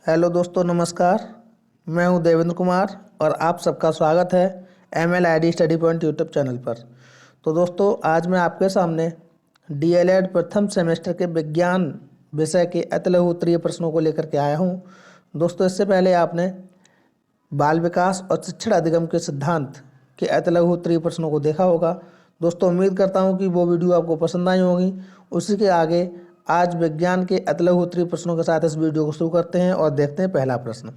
Hello दोस्तों, नमस्कार। मैं हूं देवेंद्र कुमार और आप सबका स्वागत है MLID study point YouTube channel पर। तो दोस्तों, आज मैं आपके सामने DLED प्रथम सेमेस्टर के विज्ञान विषय के अतिलघुत्तरीय प्रश्नों को लेकर के आया हूं। दोस्तों, इससे पहले आपने बाल विकास और शिक्षण अधिगम के सिद्धांत के अतिलघुत्तरीय प्रश्नों को देखा होगा। दोस्तों, उम्मीद करता हूं कि वो वीडियो आपको पसंद आई होगी। उसी के आगे आज विज्ञान के अतिलघुत्तरीय प्रश्नों के साथ इस वीडियो को शुरू करते हैं और देखते हैं पहला प्रश्न।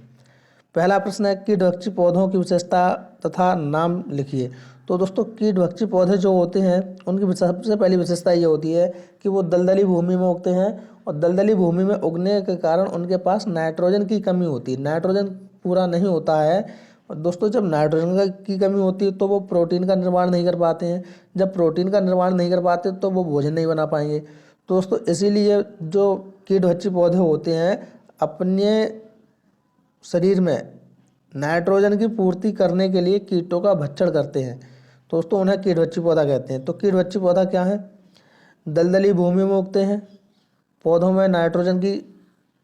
पहला प्रश्न है, कीटभक्षी पौधों की विशेषता तथा नाम लिखिए। तो दोस्तों, कीटभक्षी पौधे जो होते हैं उनकी सबसे पहली विशेषता ये होती है कि वो दलदली भूमि में उगते हैं और दलदली भूमि में उगने के कारण उनके पास नाइट्रोजन की कमी होती है। नाइट्रोजन पूरा नहीं होता है। और दोस्तों, जब नाइट्रोजन की कमी होती है तो वो प्रोटीन का निर्माण नहीं कर पाते हैं। जब प्रोटीन का निर्माण नहीं कर पाते तो वो भोजन नहीं बना पाएंगे। दोस्तों, इसीलिए जो कीटभक्षी पौधे होते हैं अपने शरीर में नाइट्रोजन की पूर्ति करने के लिए कीटों का भक्षण करते हैं। दोस्तों, उन्हें कीटभक्षी पौधा कहते हैं। तो कीटभक्षी पौधा क्या है? दलदली भूमि में उगते हैं। पौधों में नाइट्रोजन की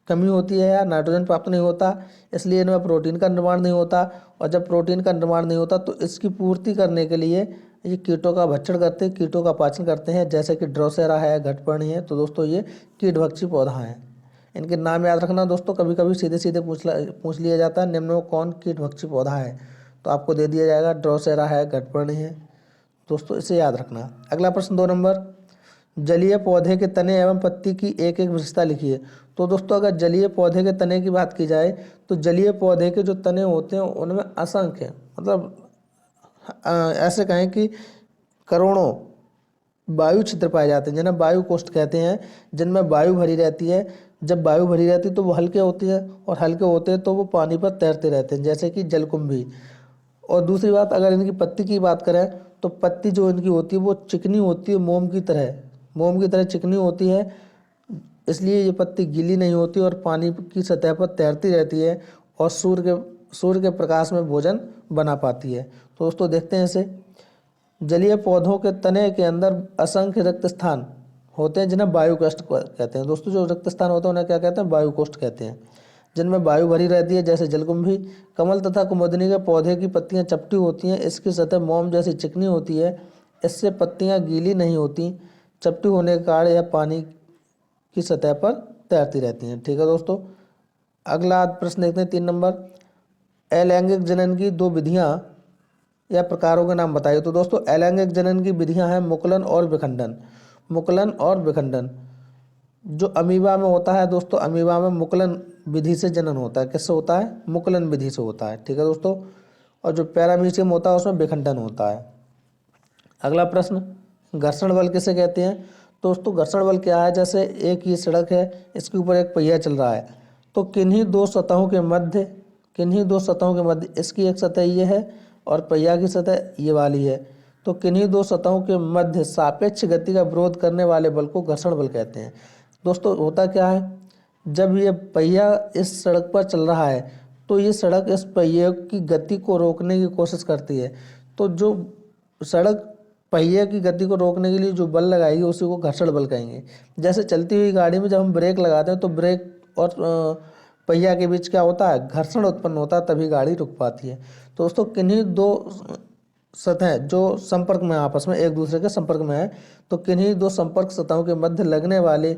कमी होती है या नाइट्रोजन प्राप्त नहीं होता, इसलिए इनमें प्रोटीन का निर्माण नहीं होता। और जब प्रोटीन का निर्माण नहीं होता तो इसकी पूर्ति करने के लिए ये कीटों का भक्षण करते हैं, कीटों का पाचन करते हैं, जैसे कि ड्रोसेरा है, घटपर्णी है। तो दोस्तों, ये कीटभक्षी पौधा हैं। इनके नाम याद रखना दोस्तों। कभी कभी सीधे सीधे पूछ लिया जाता है, निम्न में कौन कीटभक्षी पौधा है, तो आपको दे दिया जाएगा ड्रोसेरा है, घटपर्णी है। दोस्तों, इसे याद रखना। अगला प्रश्न 2 नंबर, जलीय पौधे के तने एवं पत्ती की एक एक विशेषता लिखिए। तो दोस्तों, अगर जलीय पौधे के तने की बात की जाए तो जलीय पौधे के जो तने होते हैं उनमें असंख्य, मतलब ऐसे कहें कि करोड़ों वायु छिद्र पाए जाते हैं, जिन्हें वायु कोष्ठ कहते हैं, जिनमें वायु भरी रहती है। जब वायु भरी रहती है तो वो हल्के होते हैं, और हल्के होते हैं तो वो पानी पर तैरते रहते हैं, जैसे कि जलकुंभी। और दूसरी बात, अगर इनकी पत्ती की बात करें तो पत्ती जो इनकी होती है वो चिकनी होती है, मोम की तरह चिकनी होती है। इसलिए ये पत्ती गीली नहीं होती और पानी की सतह पर तैरती रहती है और सूर्य के प्रकाश में भोजन बना पाती है। तो दोस्तों, देखते हैं इसे। जलीय पौधों के तने के अंदर असंख्य रक्त स्थान होते हैं, जिन्हें वायु कोष्ठ कहते हैं। दोस्तों, जो रक्त स्थान होते हैं उन्हें क्या कहते हैं? वायु कोष्ठ कहते हैं, जिनमें वायु भरी रहती है, जैसे जलकुंभी। कमल तथा कुमुदिनी के पौधे की पत्तियां चपटी होती हैं, इसकी सतह मोम जैसी चिकनी होती है। इससे पत्तियां गीली नहीं होती, चपटी होने के कारण यह पानी की सतह पर तैरती रहती हैं। ठीक है दोस्तों। अगला प्रश्न देखते हैं 3 नंबर, अलैंगिक जनन की 2 विधियां या प्रकारों के नाम बताइए। तो दोस्तों, अलैंगिक जनन की विधियां हैं मुकुलन और विखंडन। मुकुलन और विखंडन जो अमीबा में होता है दोस्तों, अमीबा में मुकुलन विधि से जनन होता है। किससे होता है? मुकुलन विधि से होता है। ठीक है दोस्तों। और जो पैरामीशियम होता है उसमें विखंडन होता है। अगला प्रश्न, घर्षण बल किसे कहते हैं? दोस्तों, घर्षण बल क्या है? जैसे एक ये सड़क है, इसके ऊपर एक पहिया चल रहा है, तो किन्हीं दो सतहों के मध्य इसकी एक सतह ये है और पहिया की सतह ये वाली है, तो किन्हीं दो सतहों के मध्य सापेक्ष गति का विरोध करने वाले बल को घर्षण बल कहते हैं। दोस्तों, होता क्या है, जब ये पहिया इस सड़क पर चल रहा है तो ये सड़क इस पहिए की गति को रोकने की कोशिश करती है। तो जो सड़क पहिए की गति को रोकने के लिए जो बल लगाएगी उसी को घर्षण बल कहेंगे। जैसे चलती हुई गाड़ी में जब हम ब्रेक लगाते हैं तो ब्रेक और पहिया के बीच क्या होता है? घर्षण उत्पन्न होता है, तभी गाड़ी रुक पाती है। तो दोस्तों, किन्हीं दो सतहें जो संपर्क में आपस में एक दूसरे के संपर्क में है, तो किन्हीं दो संपर्क सतहों के मध्य लगने वाले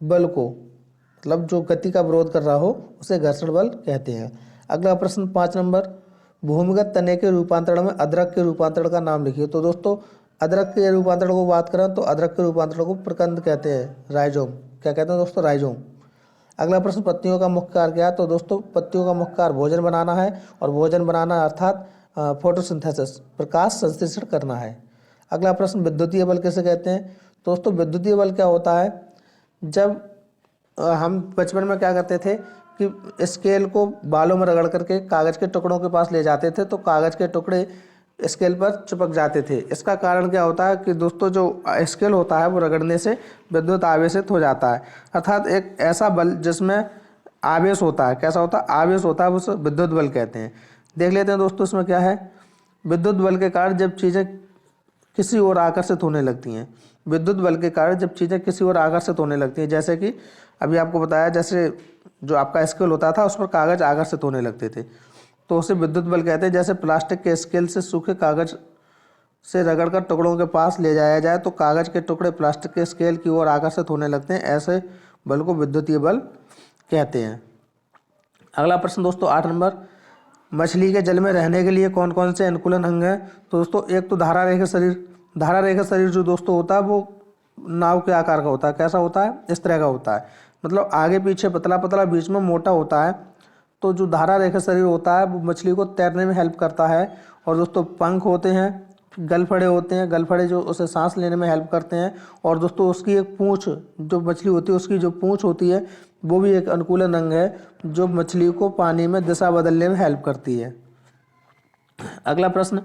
बल को, मतलब जो गति का विरोध कर रहा हो, उसे घर्षण बल कहते हैं। अगला प्रश्न 5 नंबर, भूमिगत तने के रूपांतरण में अदरक के रूपांतरण का नाम लिखिए। तो दोस्तों, अदरक के रूपांतरण को बात करें तो अदरक के रूपांतरण को प्रकंद कहते हैं, राइजोम। क्या कहते हैं दोस्तों? राइजोम। अगला प्रश्न, पत्तियों का मुख्य कार्य क्या है? तो दोस्तों, पत्तियों का मुख्य कार्य भोजन बनाना है, और भोजन बनाना अर्थात फोटोसिंथेसिस, प्रकाश संश्लेषण करना है। अगला प्रश्न, विद्युतीय बल किसे कहते हैं? दोस्तों, विद्युतीय बल क्या होता है? जब हम बचपन में क्या करते थे कि स्केल को बालों में रगड़ करके कागज़ के टुकड़ों के पास ले जाते थे, तो कागज़ के टुकड़े स्केल पर चिपक जाते थे। इसका कारण क्या होता है कि दोस्तों, जो स्केल होता है वो रगड़ने से विद्युत आवेशित हो जाता है, अर्थात एक ऐसा बल जिसमें आवेश होता है। कैसा होता है? आवेश होता है, उसे विद्युत बल कहते हैं। देख लेते हैं दोस्तों, इसमें क्या है। विद्युत बल के कारण जब चीज़ें किसी ओर आकर्षित होने लगती हैं, विद्युत बल के कारण जब चीज़ें किसी ओर आकर्षित होने लगती हैं, जैसे कि अभी आपको बताया, जैसे जो आपका स्केल होता था उस पर कागज़ आकर्षित होने लगते थे, तो उसे विद्युत बल कहते हैं। जैसे प्लास्टिक के स्केल से सूखे कागज़ से रगड़कर टुकड़ों के पास ले जाया जाए तो कागज़ के टुकड़े प्लास्टिक के स्केल की ओर आकर्षित होने लगते हैं, ऐसे बल को विद्युतीय बल कहते हैं। अगला प्रश्न दोस्तों 8 नंबर, मछली के जल में रहने के लिए कौन कौन से अनुकूलन अंग हैं? तो दोस्तों एक तो धारा रेखा शरीर। धारा रेखा शरीर जो दोस्तों होता है वो नाव के आकार का होता है। कैसा होता है? इस तरह का होता है, मतलब आगे पीछे पतला पतला, बीच में मोटा होता है। तो जो धारा रेखा शरीर होता है वो मछली को तैरने में हेल्प करता है। और दोस्तों पंख होते हैं, गलफड़े होते हैं, गलफड़े जो उसे सांस लेने में हेल्प करते हैं। और दोस्तों उसकी एक पूँछ, जो मछली होती है उसकी जो पूँछ होती है वो भी एक अनुकूलन अंग है जो मछली को पानी में दिशा बदलने में हेल्प करती है। अगला प्रश्न,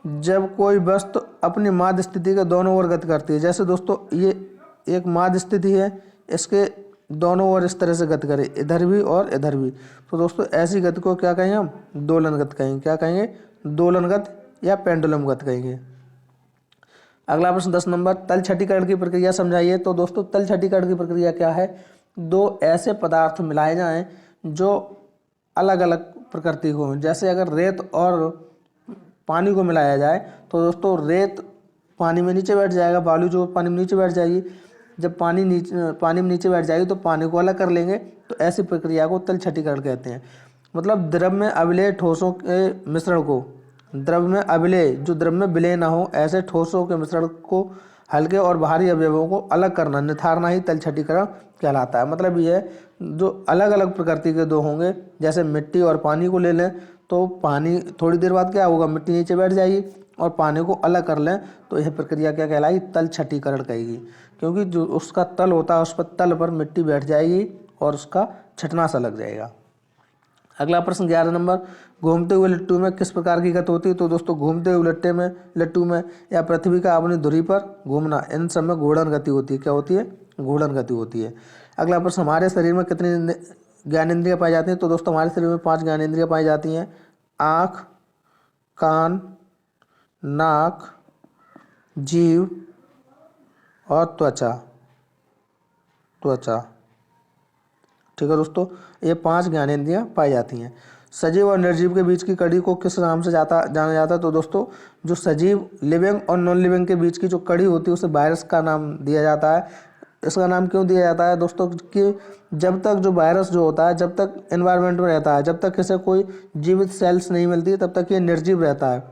जब कोई वस्तु अपनी माध्य स्थिति के दोनों ओर गति करती है, जैसे दोस्तों ये एक माध्य स्थिति है, इसके दोनों ओर इस तरह से गति करे, इधर भी और इधर भी, तो दोस्तों ऐसी गति को क्या कहेंगे हम? दोलन गति कहेंगे। क्या कहेंगे? दोलन गति या पेंडुलम गति कहेंगे। अगला प्रश्न 10 नंबर, तल छठीकरण की प्रक्रिया समझाइए। तो दोस्तों तल छठीकरण की प्रक्रिया क्या है? दो ऐसे पदार्थ मिलाए जाएं जो अलग अलग प्रकृति को हों। जैसे अगर रेत और पानी को मिलाया जाए तो दोस्तों रेत पानी में नीचे बैठ जाएगा, बालू जो पानी में नीचे बैठ जाएगी। जब पानी में नीचे बैठ जाएगी तो पानी को अलग कर लेंगे, तो ऐसी प्रक्रिया को तल छठीकरण कहते हैं। मतलब द्रव में अविलेय ठोसों के मिश्रण को, द्रव में अविलेय, जो द्रव में विलय ना हो, ऐसे ठोसों के मिश्रण को हल्के और भारी अवयवों को अलग करना, निथारना ही तल छठीकरण कहलाता है। मतलब ये जो अलग अलग प्रकृति के दो होंगे, जैसे मिट्टी और पानी को ले लें तो पानी थोड़ी देर बाद क्या होगा? मिट्टी नीचे बैठ जाएगी, और पानी को अलग कर लें तो यह प्रक्रिया क्या कहलाई? तल छठीकरण कहेगी। क्योंकि जो उसका तल होता है उस पर तल पर मिट्टी बैठ जाएगी और उसका छटना सा लग जाएगा। अगला प्रश्न 11 नंबर, घूमते हुए लट्टू में किस प्रकार की गति होती है? तो दोस्तों घूमते हुए लट्टू में या पृथ्वी का अपनी धुरी पर घूमना, इन सब में घूर्णन गति होती है। क्या होती है? घूर्णन गति होती है। अगला प्रश्न, हमारे शरीर में कितनी ज्ञानेंद्रियाँ पाई जाती हैं? तो दोस्तों हमारे शरीर में 5 ज्ञानेंद्रियाँ पाई जाती हैं। आँख, कान, नाक, जीभ और त्वचा। ठीक है दोस्तों, ये 5 ज्ञानेंद्रियाँ पाई जाती हैं। सजीव और निर्जीव के बीच की कड़ी को किस नाम से जाना जाता है? तो दोस्तों जो सजीव, लिविंग और नॉन लिविंग के बीच की जो कड़ी होती है उसे वायरस का नाम दिया जाता है। इसका नाम क्यों दिया जाता है दोस्तों? कि जब तक जो वायरस जो होता है, जब तक एनवायरनमेंट में रहता है, जब तक इसे कोई जीवित सेल्स नहीं मिलती, तब तक ये निर्जीव रहता है।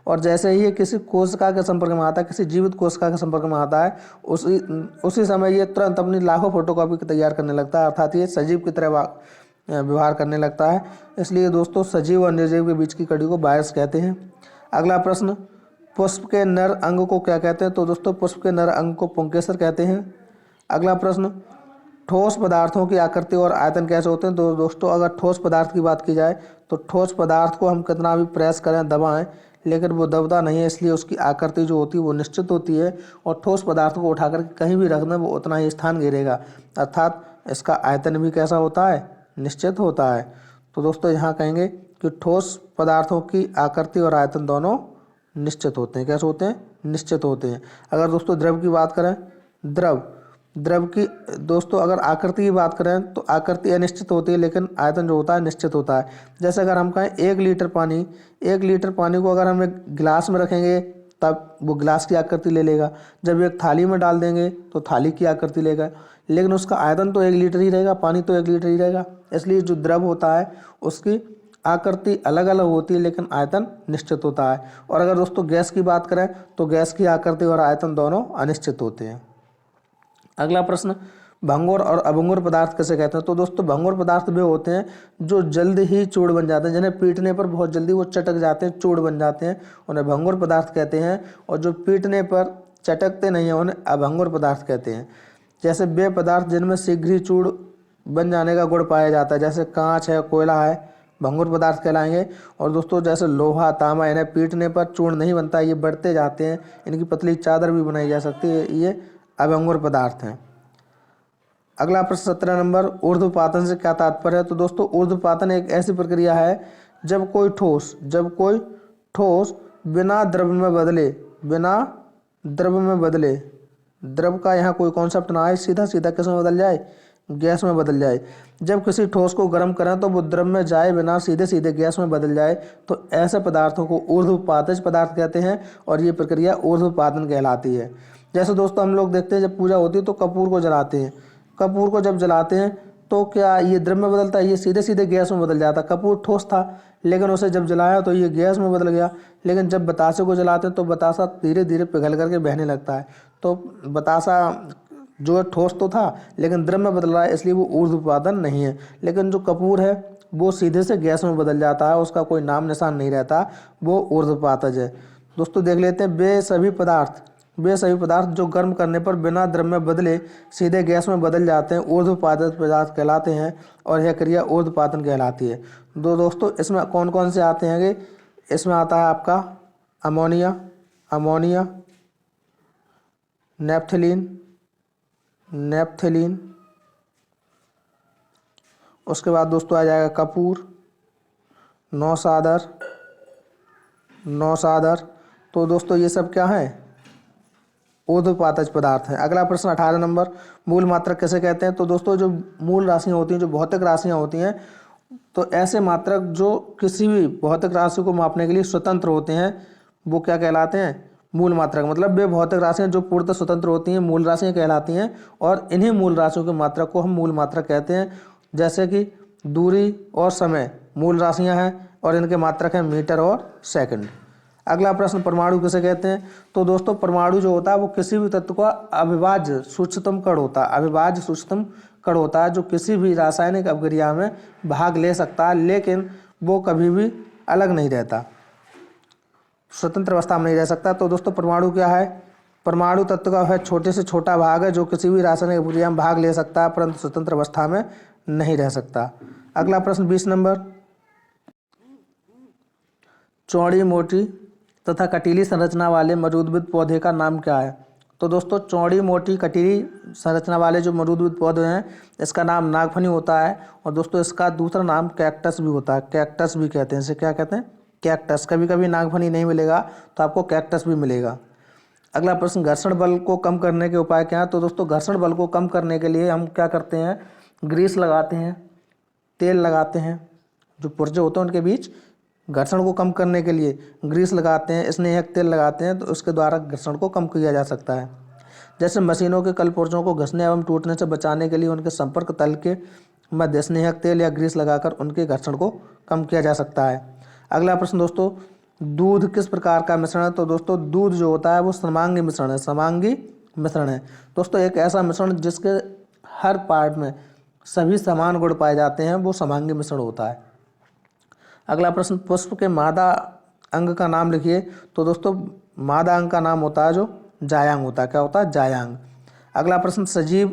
और जैसे ही ये किसी कोशिका के संपर्क में आता है, किसी जीवित कोशिका के संपर्क में आता है, उसी समय ये तुरंत अपनी लाखों फोटोकॉपी तैयार करने लगता है, अर्थात ये सजीव की तरह व्यवहार करने लगता है। इसलिए दोस्तों सजीव और निर्जीव के बीच की कड़ी को वायरस कहते हैं। अगला प्रश्न, पुष्प के नर अंग को क्या कहते हैं? तो दोस्तों पुष्प के नर अंग को पुंकेसर कहते हैं। अगला प्रश्न, ठोस पदार्थों की आकृति और आयतन कैसे होते हैं? तो दोस्तों अगर ठोस पदार्थ की बात की जाए तो ठोस पदार्थ को हम कितना भी प्रेस करें, दबाएं, लेकिन वो दबता नहीं है, इसलिए उसकी आकृति जो होती है वो निश्चित होती है। और ठोस पदार्थ को उठाकर कहीं भी रख दें वो उतना ही स्थान घेरेगा, अर्थात इसका आयतन भी कैसा होता है? निश्चित होता है। तो दोस्तों यहाँ कहेंगे कि ठोस पदार्थों की आकृति और आयतन दोनों निश्चित होते हैं। कैसे होते हैं? निश्चित होते हैं। अगर दोस्तों द्रव की बात करें, द्रव की दोस्तों अगर आकृति की बात करें तो आकृति अनिश्चित होती है, लेकिन आयतन जो होता है निश्चित होता है। जैसे अगर हम कहें 1 लीटर पानी को अगर हम एक गिलास में रखेंगे तब वो गिलास की आकृति ले लेगा, जब एक थाली में डाल देंगे तो थाली की आकृति लेगा, लेकिन उसका आयतन तो 1 लीटर ही रहेगा, पानी तो 1 लीटर ही रहेगा। इसलिए जो द्रव होता है उसकी आकृति अलग अलग होती है, लेकिन आयतन निश्चित होता है। और अगर दोस्तों गैस की बात करें तो गैस की आकृति और आयतन दोनों अनिश्चित होते हैं। अगला प्रश्न, भंगुर और अभंगुर पदार्थ कैसे कहते हैं? तो दोस्तों भंगुर पदार्थ वे होते हैं जो जल्द ही चूड़ बन जाते हैं, जिन्हें पीटने पर बहुत जल्दी वो चटक जाते हैं, चूड़ बन जाते हैं, उन्हें भंगुर पदार्थ कहते हैं। और जो पीटने पर चटकते नहीं हैं उन्हें अभंगुर पदार्थ कहते हैं। जैसे वे पदार्थ जिनमें शीघ्र ही चूड़ बन जाने का गुण पाया जाता है, जैसे कांच है, कोयला है, भंगुर पदार्थ कहलाएंगे। और दोस्तों जैसे लोहा, तांबा, इन्हें पीटने पर चूर्ण नहीं बनता, ये बढ़ते जाते हैं, इनकी पतली चादर भी बनाई जा सकती है, ये अभंगुर पदार्थ हैं। अगला प्रश्न 17 नंबर, ऊर्ध्वपातन से क्या तात्पर्य है? तो दोस्तों ऊर्ध्वपातन एक ऐसी प्रक्रिया है जब कोई ठोस बिना द्रव में बदले द्रव का यहाँ कोई कॉन्सेप्ट ना आए, सीधा सीधा किस में बदल जाए, गैस में बदल जाए। जब किसी ठोस को गर्म करें तो वो द्रव में जाए बिना सीधे सीधे गैस में बदल जाए, तो ऐसे पदार्थों को ऊर्ध्वपातज पदार्थ कहते हैं और ये प्रक्रिया ऊर्ध्वपातन कहलाती है। जैसे दोस्तों हम लोग देखते हैं जब पूजा होती है तो कपूर को जलाते हैं, कपूर को जब जलाते हैं तो क्या ये द्रव में बदलता है, ये सीधे सीधे गैस में बदल जाता। कपूर ठोस था लेकिन उसे जब जलाया तो ये गैस में बदल गया। लेकिन जब बतासे को जलाते हैं तो बतासा धीरे धीरे पिघल करके बहने लगता है। तो बतासा जो ठोस तो था लेकिन द्रव में बदल रहा है, इसलिए वो ऊर्ध्वपातन नहीं है। लेकिन जो कपूर है वो सीधे से गैस में बदल जाता है, उसका कोई नाम निशान नहीं रहता, वो ऊर्ध्वपातज है। दोस्तों देख लेते हैं, वे सभी पदार्थ जो गर्म करने पर बिना द्रव में बदले सीधे गैस में बदल जाते हैं ऊर्ध्वपातज पदार्थ कहलाते हैं और यह क्रिया ऊर्ध्वपातन कहलाती है। दोस्तों इसमें कौन कौन से आते हैं? इसमें आता है आपका अमोनिया, नेप्थलीन, उसके बाद दोस्तों आ जाएगा कपूर, नौसादर। तो दोस्तों ये सब क्या है? ऊर्ध्वपातज पदार्थ हैं। अगला प्रश्न 18 नंबर, मूल मात्रक किसे कहते हैं? तो दोस्तों जो मूल राशियाँ होती हैं, जो भौतिक राशियाँ होती हैं, तो ऐसे मात्रक जो किसी भी भौतिक राशि को मापने के लिए स्वतंत्र होते हैं वो क्या कहलाते हैं? मूल मात्रक। मतलब वे भौतिक राशियाँ जो पूर्णतः स्वतंत्र होती हैं मूल राशियाँ कहलाती हैं और इन्हीं मूल राशियों के मात्रक को हम मूल मात्रक कहते हैं। जैसे कि दूरी और समय मूल राशियाँ हैं और इनके मात्रक हैं मीटर और सेकंड। अगला प्रश्न, परमाणु किसे कहते हैं? तो दोस्तों परमाणु जो होता है वो किसी भी तत्व का अविभाज्य सूक्ष्मतम कण होता है, जो किसी भी रासायनिक अभिक्रिया में भाग ले सकता है लेकिन वो कभी भी अलग नहीं रहता, स्वतंत्र अवस्था में नहीं रह सकता। तो दोस्तों परमाणु क्या है? परमाणु तत्व का वह छोटे से छोटा भाग है जो किसी भी रासायनिक अभिक्रिया में भाग ले सकता है परंतु स्वतंत्र अवस्था में नहीं रह सकता। अगला प्रश्न 20 नंबर, चौड़ी मोटी तथा कटीली संरचना वाले मरूदविद पौधे का नाम क्या है? तो दोस्तों चौड़ी मोटी कटीली संरचना वाले जो मरूदविद पौधे हैं इसका नाम नागफनी होता है और दोस्तों इसका दूसरा नाम कैक्टस भी होता है, कैक्टस भी कहते हैं इसे। क्या कहते हैं? कैक्टस। कभी कभी नागफनी नहीं मिलेगा तो आपको कैक्टस भी मिलेगा। अगला प्रश्न, घर्षण बल को कम करने के उपाय क्या है? तो दोस्तों घर्षण बल को कम करने के लिए हम क्या करते हैं? ग्रीस लगाते हैं, तेल लगाते हैं, जो पुर्जे होते हैं उनके बीच घर्षण को कम करने के लिए ग्रीस लगाते हैं, स्नेहक तेल लगाते हैं, तो उसके द्वारा घर्षण को कम किया जा सकता है। जैसे मशीनों के कल पुर्जों को घसने एवं टूटने से बचाने के लिए उनके संपर्क तल के मध्य स्नेहक तेल या ग्रीस लगाकर उनके घर्षण को कम किया जा सकता है। अगला प्रश्न दोस्तों, दूध किस प्रकार का मिश्रण है? तो दोस्तों दूध जो होता है वो समांगी मिश्रण है। दोस्तों एक ऐसा मिश्रण जिसके हर पार्ट में सभी समान गुण पाए जाते हैं वो समांगी मिश्रण होता है। अगला प्रश्न, पुष्प के मादा अंग का नाम लिखिए। तो दोस्तों मादा अंग का नाम होता है जो जायांग होता है। क्या होता है? जायांग। अगला प्रश्न, सजीव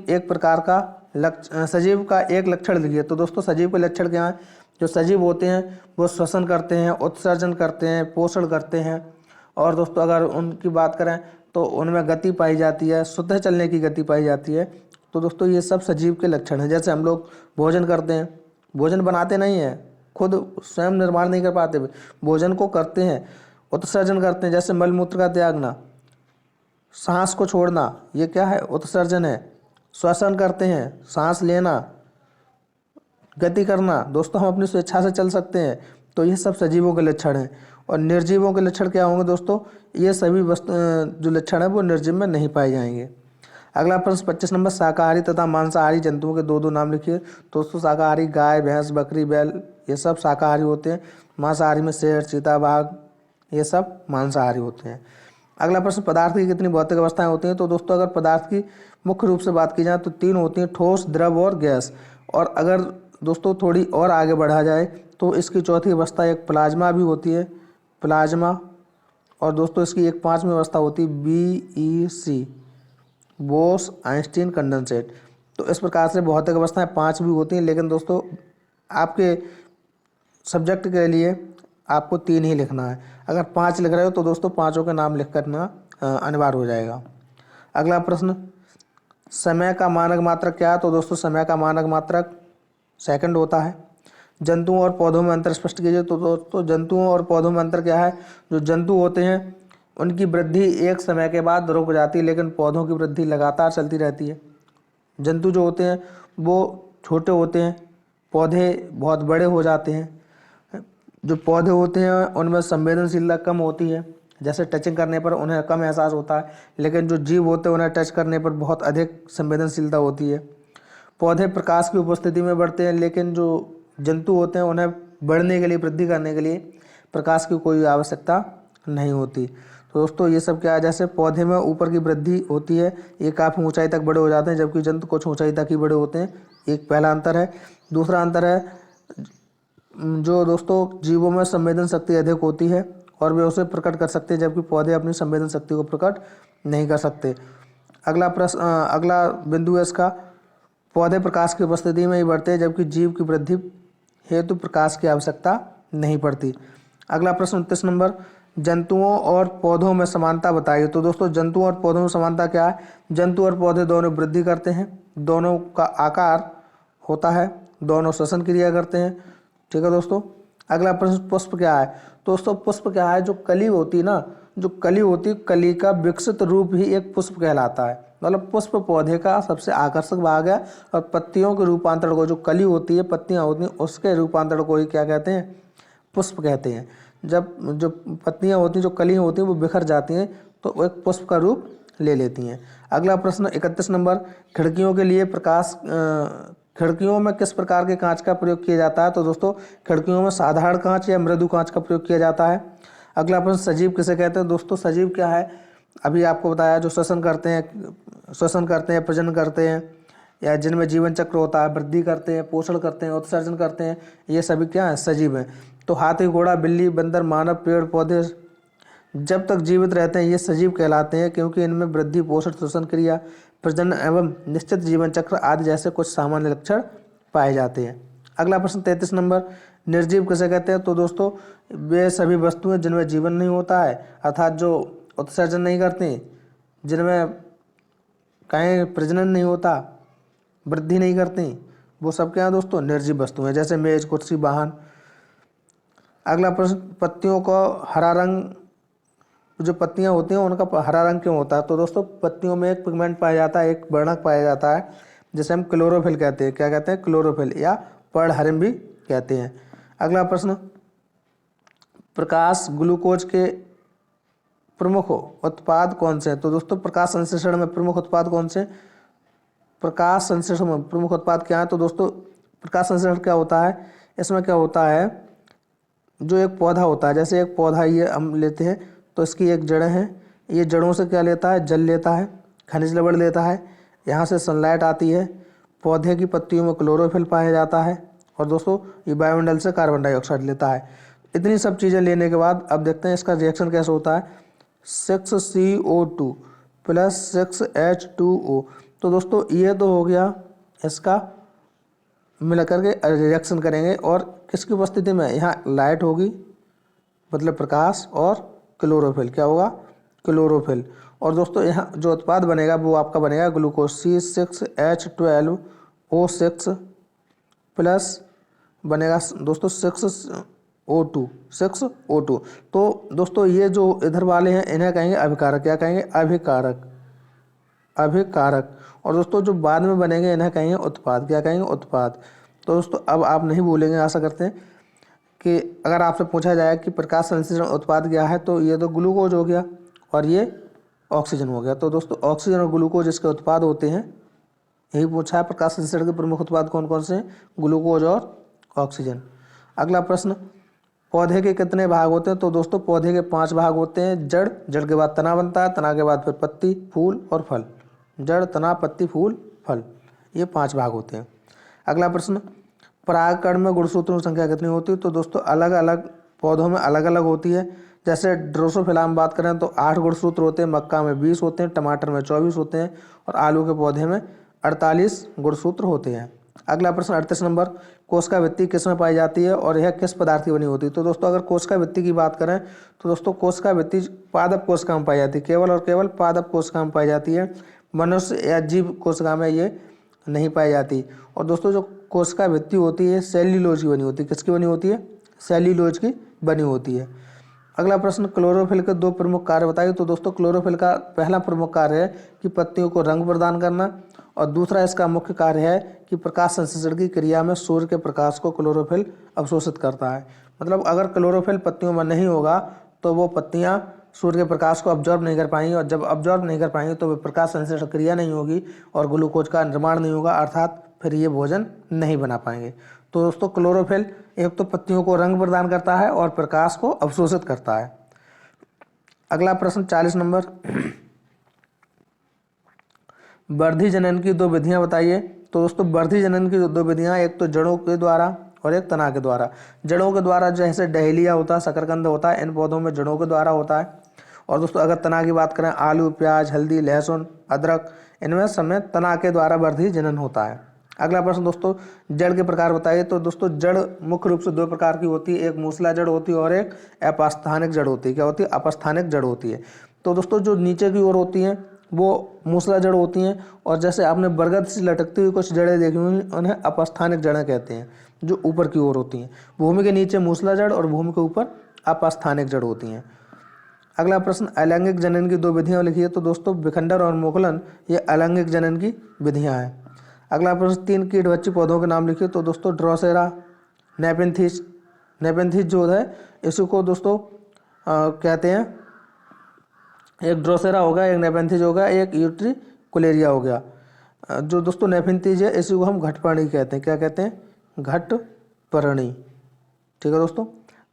का एक लक्षण लिखिए। तो दोस्तों सजीव के लक्षण क्या हैं? जो सजीव होते हैं वो श्वसन करते हैं, उत्सर्जन करते हैं, पोषण करते हैं और दोस्तों अगर उनकी बात करें तो उनमें गति पाई जाती है, स्वतः चलने की गति पाई जाती है। तो दोस्तों ये सब सजीव के लक्षण हैं। जैसे हम लोग भोजन करते हैं, भोजन बनाते नहीं हैं, खुद स्वयं निर्माण नहीं कर पाते, भोजन को करते हैं, उत्सर्जन करते हैं, जैसे मलमूत्र का त्यागना, सांस को छोड़ना, ये क्या है? उत्सर्जन है। श्वसन करते हैं, सांस लेना, गति करना। दोस्तों हम अपनी स्वेच्छा से चल सकते हैं, तो ये सब सजीवों के लक्षण हैं। और निर्जीवों के लक्षण क्या होंगे दोस्तों? ये सभी वस्तु जो लक्षण है वो निर्जीव में नहीं पाए जाएंगे। अगला प्रश्न 25 नंबर, शाकाहारी तथा मांसाहारी जंतुओं के दो नाम लिखिए। दोस्तों शाकाहारी गाय, भैंस, बकरी, बैल, ये सब शाकाहारी होते हैं। मांसाहारी में शेर, चीता, बाघ, ये सब मांसाहारी होते हैं। अगला प्रश्न, पदार्थ की कितनी भौतिक अवस्थाएं होती हैं? तो दोस्तों अगर पदार्थ की मुख्य रूप से बात की जाए तो 3 होती हैं, ठोस, द्रव और गैस। और अगर दोस्तों थोड़ी और आगे बढ़ा जाए तो इसकी चौथी अवस्था एक प्लाज्मा भी होती है, प्लाज्मा। और दोस्तों इसकी एक 5वीं अवस्था होती है BEC, बोस आइंस्टीन कंडेंसेट। तो इस प्रकार से भौतिक अवस्थाएं 5 भी होती हैं, लेकिन दोस्तों आपके सब्जेक्ट के लिए आपको 3 ही लिखना है। अगर 5 लिख रहे हो तो दोस्तों पाँचों के नाम लिख करना अनिवार्य हो जाएगा। अगला प्रश्न, समय का मानक मात्रक क्या है? तो दोस्तों समय का मानक मात्रक सेकंड होता है। जंतुओं और पौधों में अंतर स्पष्ट कीजिए। तो दोस्तों जंतुओं और पौधों में अंतर क्या है? जो जंतु होते हैं उनकी वृद्धि एक समय के बाद रुक जाती है, लेकिन पौधों की वृद्धि लगातार चलती रहती है। जंतु जो होते हैं वो छोटे होते हैं, पौधे बहुत बड़े हो जाते हैं। जो पौधे होते हैं उनमें संवेदनशीलता कम होती है, जैसे टचिंग करने पर उन्हें कम एहसास होता है, लेकिन जो जीव होते हैं उन्हें टच करने पर बहुत अधिक संवेदनशीलता होती है। पौधे प्रकाश की उपस्थिति में बढ़ते हैं, लेकिन जो जंतु होते हैं उन्हें बढ़ने के लिए, वृद्धि करने के लिए प्रकाश की कोई आवश्यकता नहीं होती। तो दोस्तों ये सब क्या है, जैसे पौधे में ऊपर की वृद्धि होती है, ये काफ़ी ऊंचाई तक बड़े हो जाते हैं, जबकि जंतु कुछ ऊंचाई तक ही बड़े होते हैं। एक पहला अंतर है। दूसरा अंतर है जो दोस्तों जीवों में संवेदन शक्ति अधिक होती है और वे उसे प्रकट कर सकते हैं, जबकि पौधे अपनी संवेदन शक्ति को प्रकट नहीं कर सकते। अगला बिंदु है इसका, पौधे प्रकाश की उपस्थिति में ही बढ़ते हैं, जबकि जीव की वृद्धि हेतु प्रकाश की आवश्यकता नहीं पड़ती। अगला प्रश्न 29 नंबर, जंतुओं और पौधों में समानता बताइए। तो दोस्तों जंतुओं और पौधों में समानता क्या है? जंतु और पौधे दोनों वृद्धि करते हैं, दोनों का आकार होता है, दोनों श्वसन क्रिया करते हैं। ठीक है दोस्तों। अगला प्रश्न, पुष्प क्या है? दोस्तों पुष्प क्या है? जो कली होती है ना, जो कली होती है, कली का विकसित रूप ही एक पुष्प कहलाता है। मतलब पुष्प पौधे का सबसे आकर्षक भाग है, और पत्तियों के रूपांतरण को, जो कली होती है, पत्तियां होती हैं, उसके रूपांतरण को ही क्या कहते हैं? पुष्प कहते हैं। जब जो पत्तियां होती हैं, जो कलियां होती हैं, वो बिखर जाती हैं तो वो एक पुष्प का रूप ले लेती हैं। अगला प्रश्न 31 नंबर, खिड़कियों के लिए खिड़कियों में किस प्रकार के कांच का प्रयोग किया जाता है? तो दोस्तों खिड़कियों में साधारण कांच या मृदु कांच का प्रयोग किया जाता है। अगला प्रश्न, सजीव किसे कहते हैं? दोस्तों सजीव क्या है? अभी आपको बताया, जो श्वसन करते हैं, प्रजनन करते हैं, या जिनमें जीवन चक्र होता है, वृद्धि करते हैं, पोषण करते हैं, उत्सर्जन करते हैं, ये सभी क्या है? सजीव हैं। तो हाथी, घोड़ा, बिल्ली, बंदर, मानव, पेड़ पौधे जब तक जीवित रहते हैं ये सजीव कहलाते हैं, क्योंकि इनमें वृद्धि, पोषण, श्वसन क्रिया, प्रजनन एवं निश्चित जीवन चक्र आदि जैसे कुछ सामान्य लक्षण पाए जाते हैं। अगला प्रश्न 33 नंबर, निर्जीव किसे कहते हैं? तो दोस्तों वे सभी वस्तुएं जिनमें जीवन नहीं होता है, अर्थात जो उत्सर्जन नहीं करती, जिनमें कहीं प्रजनन नहीं होता, वृद्धि नहीं करती, वो सब क्या है दोस्तों? निर्जीव वस्तुएं, जैसे मेज, कुर्सी, वाहन। अगला प्रश्न, पत्तियों को हरा रंग, जो पत्तियां होती हैं उनका हरा रंग क्यों होता है? तो दोस्तों पत्तियों में एक पिगमेंट पाया जाता है, एक वर्णक पाया जाता है, जिसे हम क्लोरोफिल कहते हैं। क्या कहते हैं? क्लोरोफिल, या पर्णहरिम भी कहते हैं। अगला प्रश्न, प्रकाश ग्लूकोज के प्रमुख उत्पाद कौन से हैं? तो दोस्तों प्रकाश संश्लेषण में प्रमुख उत्पाद कौन से? प्रकाश संश्लेषण में प्रमुख उत्पाद क्या है? तो दोस्तों प्रकाश संश्लेषण क्या होता है? इसमें क्या होता है, जो एक पौधा होता है, जैसे एक पौधा ये हम लेते हैं तो इसकी एक जड़ें हैं, ये जड़ों से क्या लेता है? जल लेता है, खनिज लवण लेता है, यहाँ से सनलाइट आती है, पौधे की पत्तियों में क्लोरोफिल पाया जाता है, और दोस्तों ये वायुमंडल से कार्बन डाइऑक्साइड लेता है। इतनी सब चीज़ें लेने के बाद अब देखते हैं इसका रिएक्शन कैसे होता है। 6CO2 plus 6H2O। तो दोस्तों ये तो हो गया, इसका मिला करके रिएक्शन करेंगे, और किसकी उपस्थिति में? यहाँ लाइट होगी, मतलब प्रकाश, और क्लोरोफिल, क्या होगा? क्लोरोफिल। और दोस्तों यहाँ जो उत्पाद बनेगा वो आपका बनेगा ग्लूकोज, C6H12O6 प्लस बनेगा दोस्तों 6O2। तो दोस्तों ये जो इधर वाले हैं इन्हें कहेंगे अभिकारक। क्या कहेंगे? अभिकारक। और दोस्तों जो बाद में बनेंगे इन्हें कहेंगे उत्पाद। क्या कहेंगे? उत्पाद। तो दोस्तों अब आप नहीं भूलेंगे, आशा करते हैं कि अगर आपसे पूछा जाए कि प्रकाश संश्लेषण उत्पाद क्या है, तो ये तो ग्लूकोज हो गया और ये ऑक्सीजन हो गया। तो दोस्तों ऑक्सीजन और ग्लूकोज इसके उत्पाद होते हैं। यही पूछा है, प्रकाश संश्लेषण के प्रमुख उत्पाद कौन कौन से हैं? ग्लूकोज और ऑक्सीजन। अगला प्रश्न, पौधे के कितने भाग होते हैं? तो दोस्तों पौधे के 5 भाग होते हैं। जड़, जड़ के बाद तना बनता है, तना के बाद फिर पत्ती, फूल और फल। जड़, तना, पत्ती, फूल, फल, ये 5 भाग होते हैं। अगला प्रश्न, परागकण में गुणसूत्रों की संख्या कितनी होती है? तो दोस्तों अलग अलग पौधों में अलग अलग होती है। जैसे ड्रोसोफिला में बात करें तो 8 गुणसूत्र होते हैं, मक्का में 20 होते हैं, टमाटर में 24 होते हैं, और आलू के पौधे में 48 गुणसूत्र होते हैं। अगला प्रश्न 38 नंबर, कोशिका भित्ति किस में पाई जाती है और यह किस पदार्थ की बनी होती है? तो दोस्तों अगर कोशिका भित्ति की बात करें तो दोस्तों कोशिका भित्ति पादप कोशिका में पाई जाती है, केवल और केवल पादप कोशिका में पाई जाती है। मनुष्य या जीव कोशिका में ये नहीं पाई जाती। और दोस्तों जो कोशिका भित्ति होती है सेल्यूलोज की बनी होती है। किसकी बनी होती है? सेल्यूलोज की बनी होती है। अगला प्रश्न, क्लोरोफिल के दो प्रमुख कार्य बताइए। तो दोस्तों क्लोरोफिल का पहला प्रमुख कार्य है कि पत्तियों को रंग प्रदान करना, और दूसरा इसका मुख्य कार्य है कि प्रकाश संश्लेषण की क्रिया में सूर्य के प्रकाश को क्लोरोफिल अवशोषित करता है। मतलब अगर क्लोरोफिल पत्तियों में नहीं होगा तो वो पत्तियां सूर्य के प्रकाश को ऑब्जर्व नहीं कर पाएंगी, और जब ऑब्जर्व नहीं कर पाएंगी तो वे प्रकाश संश्लेषण क्रिया नहीं होगी और ग्लूकोज का निर्माण नहीं होगा, अर्थात फिर ये भोजन नहीं बना पाएंगे। तो दोस्तों क्लोरोफिल एक तो पत्तियों को रंग प्रदान करता है और प्रकाश को अवशोषित करता है। अगला प्रश्न 40 नंबर, वर्धी जनन की दो विधियां बताइए। तो दोस्तों वर्धी जनन की दो विधियां, एक तो जड़ों के द्वारा और एक तना के द्वारा। जड़ों के द्वारा जैसे डहेलिया होता है, शकरकंद होता है, इन पौधों में जड़ों के द्वारा होता है। और दोस्तों अगर तना की बात करें, आलू, प्याज, हल्दी, लहसुन, अदरक, इनमें समय तना के द्वारा वर्धी जनन होता है। अगला प्रश्न दोस्तों, जड़ के प्रकार बताइए। तो दोस्तों जड़ मुख्य रूप से दो प्रकार की होती है, एक मूसला जड़ होती है और एक अपस्थानिक जड़ होती है। क्या होती है? अपस्थानिक जड़ होती है। तो दोस्तों जो नीचे की ओर होती हैं वो मूसला जड़ होती हैं, और जैसे आपने बरगद से लटकती हुई कुछ जड़ें देखी हुई उन्हें अपस्थानिक जड़ें कहते हैं, जो ऊपर की ओर होती हैं। भूमि के नीचे मूसला जड़ और भूमि के ऊपर अपस्थानिक जड़ होती हैं। अगला प्रश्न, अलैंगिक जनन की दो विधियां लिखिए। तो दोस्तों विखंडन और मोकलन ये अलैंगिक जनन की विधियां हैं। अगला प्रश्न, तीन कीटभक्षी पौधों के नाम लिखिए। तो दोस्तों ड्रोसेरा, नेपेंथिस, नेपेंथिस जो है इसको दोस्तों कहते हैं, एक ड्रोसेरा हो गया, एक नेपेंथिस हो गया, एक यूट्रिकुलेरिया हो गया। जो दोस्तों नेपेंथिस है इसी को हम घटपर्णी कहते हैं। क्या कहते हैं? घटपर्णी। ठीक है दोस्तों,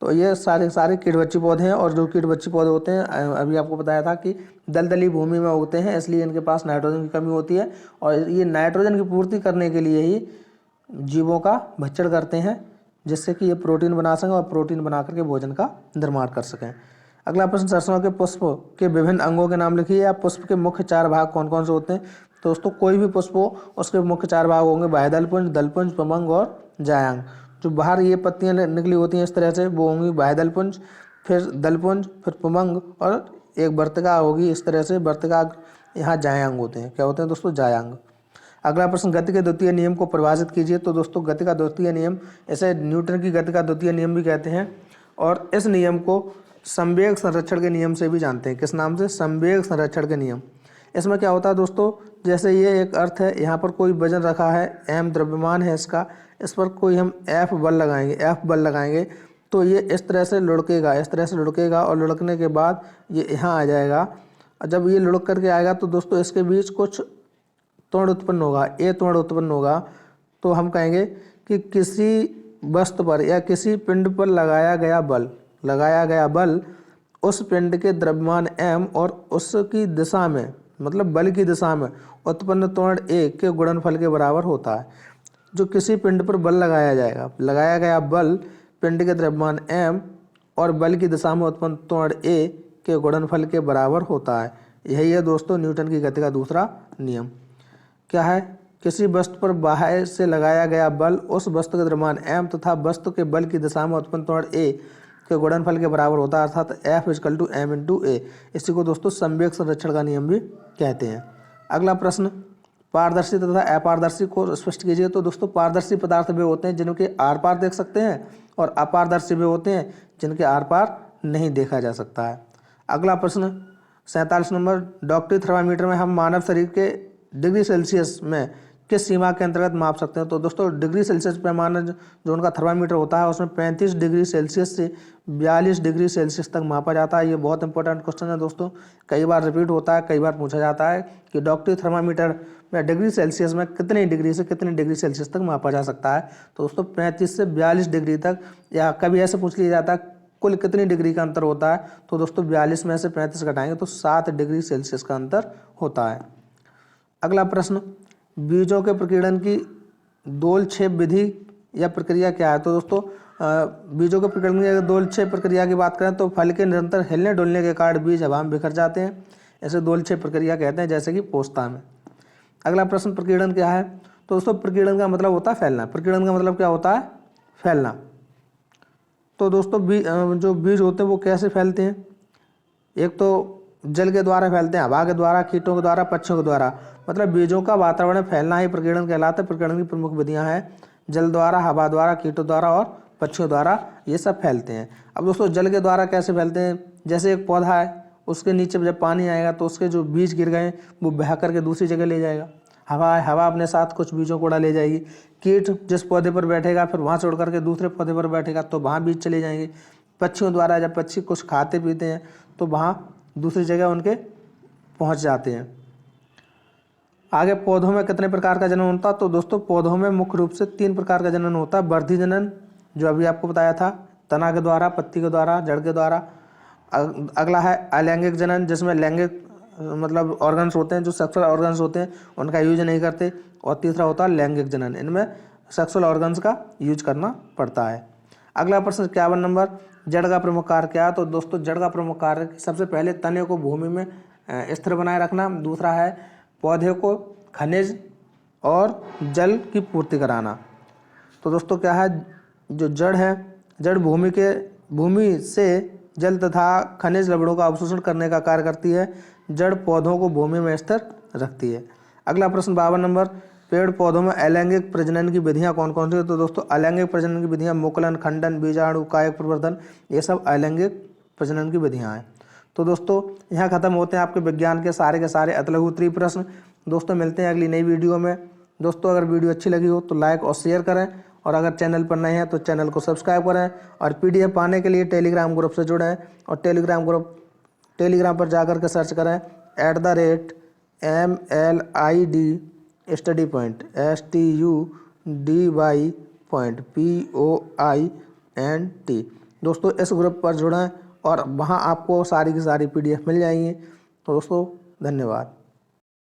तो ये सारे कीटभक्षी पौधे हैं, और जो कीटभक्षी पौधे होते हैं अभी आपको बताया था कि दलदली भूमि में उगते हैं, इसलिए इनके पास नाइट्रोजन की कमी होती है, और ये नाइट्रोजन की पूर्ति करने के लिए ही जीवों का भक्षण करते हैं, जिससे कि ये प्रोटीन बना सकें और प्रोटीन बना करके भोजन का निर्माण कर सकें। अगला प्रश्न, सरसों के पुष्प के विभिन्न अंगों के नाम लिखिए, या पुष्प के मुख्य चार भाग कौन कौन से होते हैं। तो दोस्तों कोई भी पुष्प हो उसके मुख्य चार भाग होंगे, बाह्यदलपुंज, दलपुंज, पुंबंग और जायांग। जो बाहर ये पत्तियां निकली होती हैं इस तरह से वो होंगी बाह्यदलपुंज, फिर दलपुंज, फिर पुंबंग, और एक वर्तिका होगी इस तरह से, वर्तिका, यहाँ जायांग होते हैं। क्या होते हैं दोस्तों? जायांग। अगला प्रश्न, गति के द्वितीय नियम को परिभाषित कीजिए। तो दोस्तों गति का द्वितीय नियम, इसे न्यूटन की गति का द्वितीय नियम भी कहते हैं, और इस नियम को संवेग संरक्षण के नियम से भी जानते हैं। किस नाम से? संवेग संरक्षण के नियम। इसमें क्या होता है दोस्तों, जैसे ये एक अर्थ है, यहाँ पर कोई वजन रखा है, m द्रव्यमान है इसका, इस पर कोई हम F बल लगाएंगे, तो ये इस तरह से लुढ़केगा, और लुढ़कने के बाद ये यहाँ आ जाएगा। और जब ये लुढ़क करके आएगा तो दोस्तों इसके बीच कुछ त्वरण उत्पन्न होगा, ए त्वरण उत्पन्न होगा। तो हम कहेंगे कि किसी वस्तु पर या किसी पिंड पर लगाया गया बल उस पिंड के द्रव्यमान m और उसकी दिशा में, मतलब बल की दिशा में उत्पन्न त्वरण a के गुणनफल के बराबर होता है। जो किसी पिंड पर बल लगाया गया बल पिंड के द्रव्यमान m और बल की दिशा में उत्पन्न त्वरण a के गुणनफल के बराबर होता है। यही है दोस्तों न्यूटन की गति का दूसरा नियम। क्या है? किसी वस्तु पर बाह्य से लगाया गया बल उस वस्तु के द्रव्यमान m तथा वस्तु के बल की दिशा में उत्पन्न त्वरण a के गुणनफल के बराबर होता है, अर्थात F = m × a। इसी को दोस्तों संवेग संरक्षण का नियम भी कहते हैं। अगला प्रश्न, पारदर्शी तथा अपारदर्शी को स्पष्ट कीजिए। तो दोस्तों पारदर्शी पदार्थ वे होते हैं जिनके आर पार देख सकते हैं, और अपारदर्शी वे होते हैं जिनके आर पार नहीं देखा जा सकता है। अगला प्रश्न 47 नंबर, डॉक्टरी थर्मामीटर में हम मानव शरीर के डिग्री सेल्सियस में किस सीमा के अंतर्गत माप सकते हैं। तो दोस्तों डिग्री सेल्सियस पैमाना जो उनका थर्मामीटर होता है उसमें 35 डिग्री सेल्सियस से 42 डिग्री सेल्सियस तक मापा जाता है। ये बहुत इंपॉर्टेंट क्वेश्चन है दोस्तों, कई बार रिपीट होता है, कई बार पूछा जाता है कि डॉक्टरी थर्मामीटर में डिग्री सेल्सियस में कितनी डिग्री से कितनी डिग्री सेल्सियस तक मापा जा सकता है। तो दोस्तों 35 से 42 डिग्री तक, या कभी ऐसे पूछ लिया जाता है कुल कितनी डिग्री का अंतर होता है। तो दोस्तों 42 में से 35 घटाएंगे तो 7 डिग्री सेल्सियस का अंतर होता है। अगला प्रश्न, बीजों के प्रकीर्णन की दोल-छेप विधि या प्रक्रिया क्या है। तो दोस्तों बीजों के प्रकीर्णन की दोल-छेप प्रक्रिया की बात करें तो फल के निरंतर हिलने डुलने के कारण बीज हवा में बिखर जाते हैं, ऐसे दोल-छेप प्रक्रिया कहते हैं, जैसे कि पोस्ता में। अगला प्रश्न, प्रकीर्णन क्या है। तो दोस्तों प्रकीर्णन का मतलब होता है फैलना। प्रकीर्णन का मतलब क्या होता है? फैलना। तो दोस्तों जो बीज होते हैं वो कैसे फैलते हैं? एक तो जल के द्वारा फैलते हैं, हवा के द्वारा, कीटों के द्वारा, पक्षियों के द्वारा। मतलब बीजों का वातावरण में फैलना ही प्रकीर्णन कहलाता है। प्रकीर्णन की प्रमुख विधियां हैं जल द्वारा, हवा द्वारा, कीटों द्वारा और पक्षियों द्वारा ये सब फैलते हैं। अब दोस्तों जल के द्वारा कैसे फैलते हैं, जैसे एक पौधा है, उसके नीचे जब पानी आएगा तो उसके जो बीज गिर गए वो बहा करके दूसरी जगह ले जाएगा। हवा है, हवा अपने साथ कुछ बीजों को उड़ा ले जाएगी। कीट जिस पौधे पर बैठेगा फिर वहाँ से उड़ करके दूसरे पौधे पर बैठेगा तो वहाँ बीज चले जाएंगे। पक्षियों द्वारा जब पक्षी कुछ खाते पीते हैं तो वहाँ दूसरी जगह उनके पहुँच जाते हैं। आगे पौधों में कितने प्रकार का जनन होता है, तो दोस्तों पौधों में मुख्य रूप से 3 प्रकार का जनन होता है। वृद्धि जनन जो अभी आपको बताया था, तना के द्वारा, पत्ती के द्वारा, जड़ के द्वारा। अगला है अलैंगिक जनन, जिसमें लैंगिक मतलब ऑर्गन्स होते हैं, जो सेक्सुअल ऑर्गन्स होते हैं उनका यूज नहीं करते। और तीसरा होता है लैंगिक जनन, इनमें सेक्सुअल ऑर्गन्स का यूज करना पड़ता है। अगला प्रश्न 51 नंबर, जड़ का प्रमुख कार्य क्या है, तो दोस्तों जड़ का प्रमुख कार्य सबसे पहले तने को भूमि में स्थिर बनाए रखना, दूसरा है पौधे को खनिज और जल की पूर्ति कराना। तो दोस्तों क्या है, जो जड़ है, जड़ भूमि से जल तथा खनिज लवणों का अवशोषण करने का कार्य करती है। जड़ पौधों को भूमि में स्थिर रखती है। अगला प्रश्न 52 नंबर, पेड़ पौधों में अलैंगिक प्रजनन की विधियां कौन कौन सी है, तो दोस्तों अलैंगिक प्रजनन की विधियां मुकुलन, खंडन, बीजाणु, कायक प्रवर्धन, ये सब अलैंगिक प्रजनन की विधियां हैं। तो दोस्तों यहाँ खत्म होते हैं आपके विज्ञान के सारे अतलघु प्रश्न। दोस्तों मिलते हैं अगली नई वीडियो में। दोस्तों अगर वीडियो अच्छी लगी हो तो लाइक और शेयर करें, और अगर चैनल पर नए हैं तो चैनल को सब्सक्राइब करें, और PDF पाने के लिए टेलीग्राम ग्रुप से जुड़ें, और टेलीग्राम पर जाकर के सर्च करें @MLID स्टडी पॉइंट STUDY.POINT। दोस्तों इस ग्रुप पर जुड़ें और वहाँ आपको सारी की सारी PDF मिल जाएंगी। तो दोस्तों धन्यवाद।